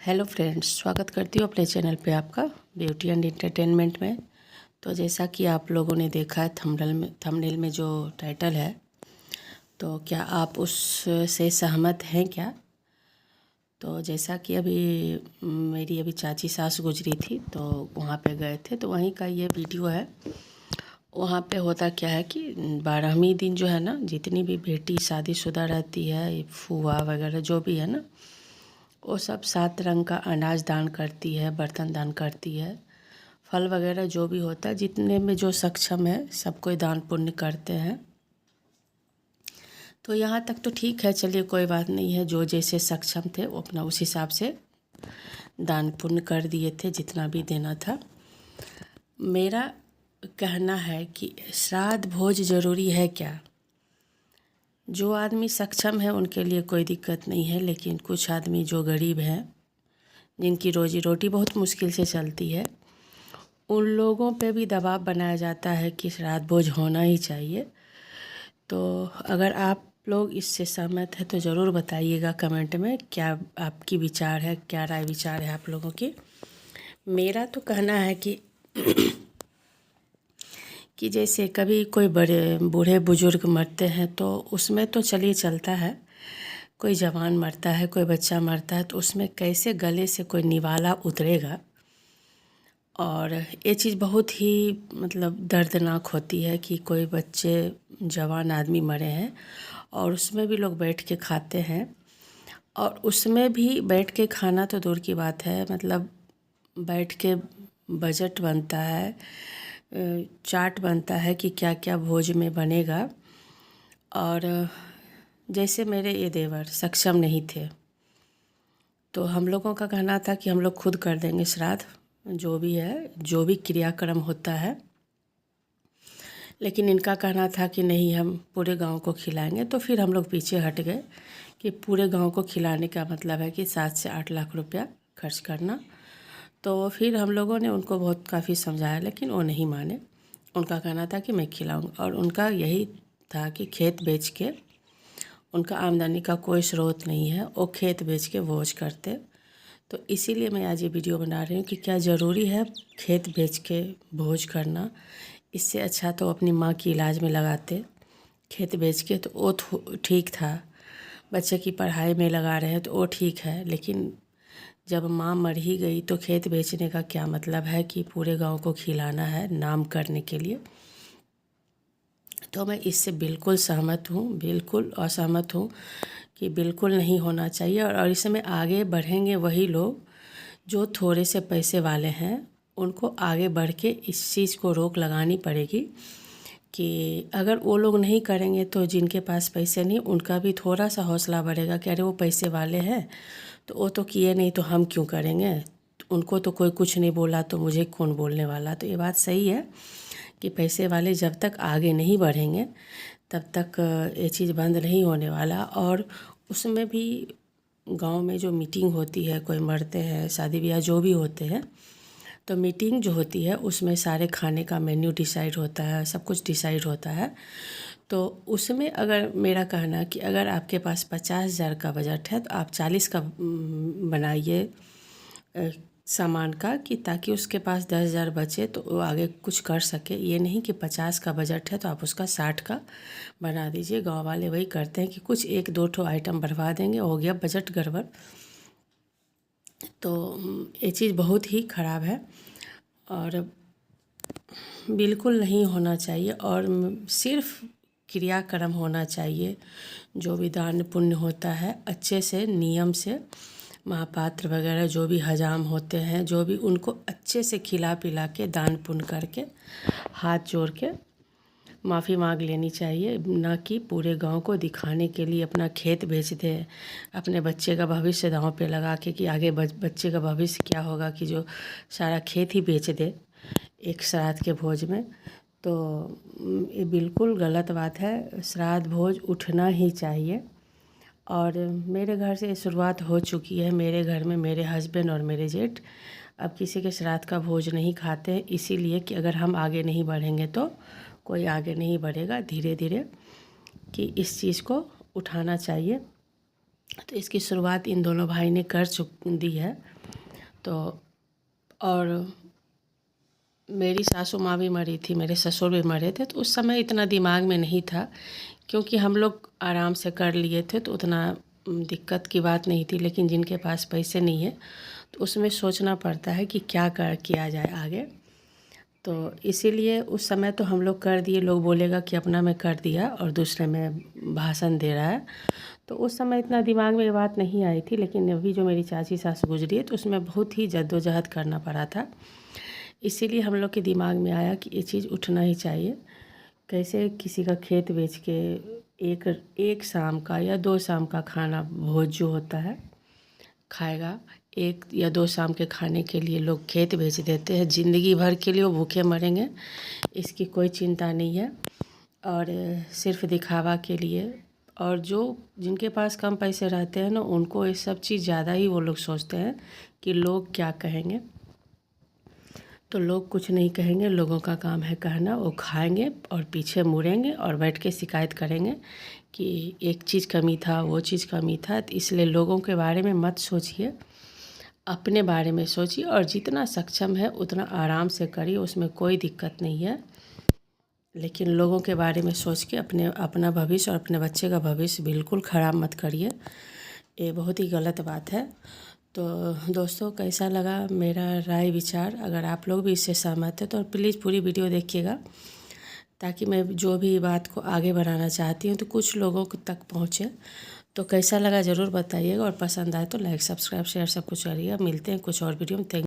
Hello friends, स्वागत करती हूँ अपने चैनल पे आपका ब्यूटी एंड एंटरटेनमेंट में। तो जैसा कि आप लोगों ने देखा है थंबनेल में जो टाइटल है, तो क्या आप उससे सहमत हैं क्या? तो जैसा कि मेरी चाची सास गुजरी थी, तो वहाँ पे गए थे, तो वहीं का ये वीडियो है। वहाँ पे होता क्या है कि 12वें दिन जो है ना, जितनी भी बेटी शादीशुदा रहती है, फूआ वगैरह जो भी है ना, वो सब 7 रंग का अनाज दान करती है, बर्तन दान करती है, फल वगैरह जो भी होता है, जितने में जो सक्षम है सब कोई दान पुण्य करते हैं। तो यहाँ तक तो ठीक है, चलिए कोई बात नहीं है। जो जैसे सक्षम थे वो अपना उस हिसाब से दान पुण्य कर दिए थे, जितना भी देना था। मेरा कहना है कि श्राद्ध भोज ज़रूरी है क्या? जो आदमी सक्षम है उनके लिए कोई दिक्कत नहीं है, लेकिन कुछ आदमी जो गरीब हैं, जिनकी रोजी रोटी बहुत मुश्किल से चलती है, उन लोगों पे भी दबाव बनाया जाता है कि श्राद्ध भोज होना ही चाहिए। तो अगर आप लोग इससे सहमत हैं तो ज़रूर बताइएगा कमेंट में, क्या आपकी विचार है, क्या राय विचार है आप लोगों की। मेरा तो कहना है कि जैसे कभी कोई बड़े बूढ़े बुजुर्ग मरते हैं तो उसमें तो चलिए चलता है। कोई जवान मरता है, कोई बच्चा मरता है, तो उसमें कैसे गले से कोई निवाला उतरेगा। और ये चीज़ बहुत ही दर्दनाक होती है कि कोई बच्चे जवान आदमी मरे हैं और उसमें भी लोग बैठ के खाते हैं। और उसमें भी बैठ के खाना तो दूर की बात है, बैठ के बजट बनता है, चार्ट बनता है कि क्या क्या भोज में बनेगा। और जैसे मेरे ये देवर सक्षम नहीं थे, तो हम लोगों का कहना था कि हम लोग खुद कर देंगे श्राद्ध, जो भी है, जो भी क्रियाक्रम होता है। लेकिन इनका कहना था कि नहीं, हम पूरे गांव को खिलाएंगे। तो फिर हम लोग पीछे हट गए कि पूरे गांव को खिलाने का मतलब है कि 7 से 8 लाख रुपया खर्च करना। तो फिर हम लोगों ने उनको बहुत काफ़ी समझाया, लेकिन वो नहीं माने। उनका कहना था कि मैं खिलाऊंगा, और उनका यही था कि खेत बेच के, उनका आमदनी का कोई स्रोत नहीं है, वो खेत बेच के भोज करते। तो इसीलिए मैं आज ये वीडियो बना रही हूँ कि क्या ज़रूरी है खेत बेच के भोज करना। इससे अच्छा तो अपनी माँ की इलाज में लगाते खेत बेच के, तो वो ठीक था। बच्चे की पढ़ाई में लगा रहे हैं तो वो ठीक है, लेकिन जब माँ मर ही गई तो खेत बेचने का क्या मतलब है कि पूरे गांव को खिलाना है नाम करने के लिए। तो मैं इससे बिल्कुल सहमत हूँ, बिल्कुल असहमत हूँ कि बिल्कुल नहीं होना चाहिए। और इसमें आगे बढ़ेंगे वही लोग जो थोड़े से पैसे वाले हैं। उनको आगे बढ़ के इस चीज़ को रोक लगानी पड़ेगी कि अगर वो लोग नहीं करेंगे तो जिनके पास पैसे नहीं, उनका भी थोड़ा सा हौसला बढ़ेगा कि अरे वो पैसे वाले हैं तो वो तो किए नहीं, तो हम क्यों करेंगे। उनको तो कोई कुछ नहीं बोला तो मुझे कौन बोलने वाला। तो ये बात सही है कि पैसे वाले जब तक आगे नहीं बढ़ेंगे तब तक ये चीज़ बंद नहीं होने वाला। और उसमें भी गांव में जो मीटिंग होती है, कोई मरते हैं, शादी ब्याह जो भी होते हैं, तो मीटिंग जो होती है उसमें सारे खाने का मेन्यू डिसाइड होता है, सब कुछ डिसाइड होता है। तो उसमें अगर मेरा कहना कि अगर आपके पास 50,000 का बजट है तो आप 40 का बनाइए सामान का, कि ताकि उसके पास 10,000 बचे तो वो आगे कुछ कर सके। ये नहीं कि 50 का बजट है तो आप उसका 60 का बना दीजिए। गांव वाले वही करते हैं कि कुछ 1-2 ठो आइटम बढ़वा देंगे, हो गया बजट गड़बड़। तो ये चीज़ बहुत ही ख़राब है और बिल्कुल नहीं होना चाहिए। और सिर्फ क्रियाक्रम होना चाहिए। जो भी दान पुण्य होता है अच्छे से, नियम से, महापात्र वगैरह जो भी हजाम होते हैं, जो भी, उनको अच्छे से खिला पिला के दान पुण्य करके हाथ जोड़ के माफ़ी मांग लेनी चाहिए। ना कि पूरे गांव को दिखाने के लिए अपना खेत बेच दे, अपने बच्चे का भविष्य दांव पे लगा के कि आगे बच्चे का भविष्य क्या होगा, कि जो सारा खेत ही बेच दे एक श्राद्ध के भोज में। तो ये बिल्कुल गलत बात है। श्राद्ध भोज उठना ही चाहिए। और मेरे घर से शुरुआत हो चुकी है। मेरे घर में मेरे हस्बैंड और मेरे जेठ अब किसी के श्राद्ध का भोज नहीं खाते हैं, इसीलिए कि अगर हम आगे नहीं बढ़ेंगे तो कोई आगे नहीं बढ़ेगा। धीरे धीरे कि इस चीज़ को उठाना चाहिए। तो इसकी शुरुआत इन दोनों भाई ने कर दी है। तो और मेरी सासू माँ भी मरी थी, मेरे ससुर भी मरे थे, तो उस समय इतना दिमाग में नहीं था, क्योंकि हम लोग आराम से कर लिए थे तो उतना दिक्कत की बात नहीं थी। लेकिन जिनके पास पैसे नहीं है तो उसमें सोचना पड़ता है कि क्या किया जाए आगे। तो इसीलिए उस समय तो हम लोग कर दिए। लोग बोलेगा कि अपना में कर दिया और दूसरे में भाषण दे रहा है, तो उस समय इतना दिमाग में ये बात नहीं आई थी। लेकिन अभी जो मेरी चाची सास गुजरी है तो उसमें बहुत ही जद्दोजहद करना पड़ा था। इसीलिए हम लोग के दिमाग में आया कि ये चीज़ उठना ही चाहिए। कैसे किसी का खेत बेच के एक शाम का या 2 शाम का खाना भोज जो होता है खाएगा। 1 या 2 शाम के खाने के लिए लोग खेत बेच देते हैं, ज़िंदगी भर के लिए वो भूखे मरेंगे, इसकी कोई चिंता नहीं है। और सिर्फ दिखावा के लिए, और जिनके पास कम पैसे रहते हैं ना, उनको ये सब चीज़ ज़्यादा ही वो लोग सोचते हैं कि लोग क्या कहेंगे। तो लोग कुछ नहीं कहेंगे, लोगों का काम है कहना। वो खाएंगे और पीछे मुड़ेंगे और बैठ के शिकायत करेंगे कि एक चीज़ कमी था, वो चीज़ कमी था। तो इसलिए लोगों के बारे में मत सोचिए, अपने बारे में सोचिए, और जितना सक्षम है उतना आराम से करिए, उसमें कोई दिक्कत नहीं है। लेकिन लोगों के बारे में सोच के अपना भविष्य और अपने बच्चे का भविष्य बिल्कुल ख़राब मत करिए, ये बहुत ही गलत बात है। तो दोस्तों, कैसा लगा मेरा राय विचार? अगर आप लोग भी इससे सहमत हैं तो प्लीज़ पूरी वीडियो देखिएगा, ताकि मैं जो भी बात को आगे बढ़ाना चाहती हूँ तो कुछ लोगों तक पहुँचे। तो कैसा लगा ज़रूर बताइएगा, और पसंद आए तो लाइक, सब्सक्राइब, शेयर सब कुछ करिएगा। मिलते हैं कुछ और वीडियो में। थैंक